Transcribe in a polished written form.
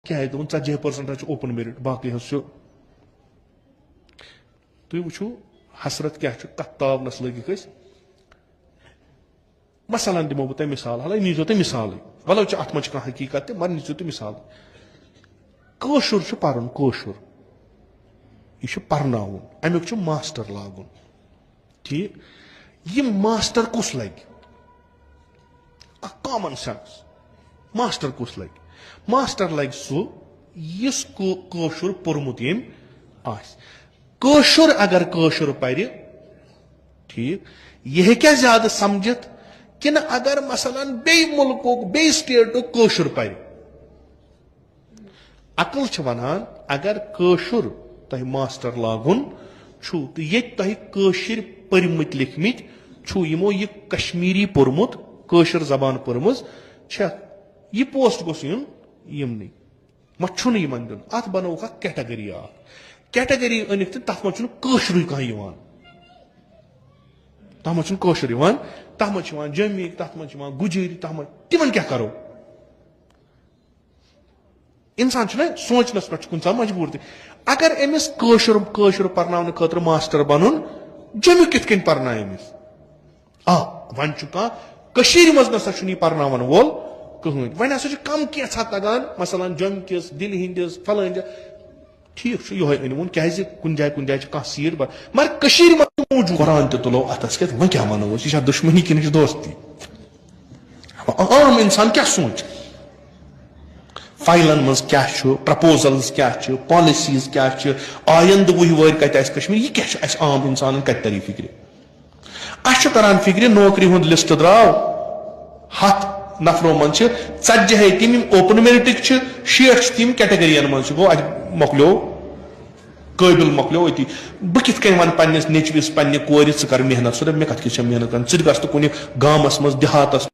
क्या 40% open merit बाकी तुम वो हसरत क्या कत तावनस लगिक मसलन दिमो बह मिसाल हल नीजो तुम मिसाल वलो अत मह कह हकीकत मगर नीजो तुम मिसाल कशुर पर्न कशुर यह पर्नाउन अमुक मास्टर लागुन ठीक यह मास्टर कुस लग कॉमन सेंस मास्टर कुस लग मास्टर लग सह कशुर पोर्मुत यम कशुर अगर कशुर पर ठीक यह क्या ज्यादा समझित कि अगर मसलन बे मुल्कुक बे स्टेटुक कशुर पर अकल वनान अगर कशुर तह मास्टर लागुन तो ये तह कशर परमित लिखमित यमो यह कश्मीरी पोर्मुत कशर जबान पर्मज यह पोस्ट गोस यून यमन मह यमन दिन अत बनोक कैटेगरी कैटेगरी अनिक तथ मह कशर कह तथ मह कशर तथ मह जमी तथ मह गुजरी तथ मह तिमन क्या करो इंसान सोचनस पे कुछ मजबूर थे अगर अमिस कशर पर्न खतर मास्टर बन जमी कित पर्न अमिस वन कह मज नसा पर्न वोल कहन वन हसा कम कैसा तगान मसलन जम किस दिल हंदिस फलान ठीक ये अनवन क्या कुन जाए कह सीट मगर मौजूद कुरान तुलो अतस क्या वो क्या वनो यह दुश्मनी कि दोस्ती आम इंसान क्या सोच फाइलन मज क्या प्रपोजल्स क्या पॉलिसीज क्या आयंद वह वर कत कश्मीर यह क्या आम इंसान कत तरी फिक्र अस तरह फिक्र नौकरी हुंद लिस्ट द्राव 10 नफरों मन 40 तम ओपन मेरिटिक 60 तम कैटेगरियन मन गो मोकलो काबिल मोकलो अति बह कित वन पन्निस नेचविस पन्ने कोर कर मेहनत मे कत मेहनत कर कुन गामस मज देहातस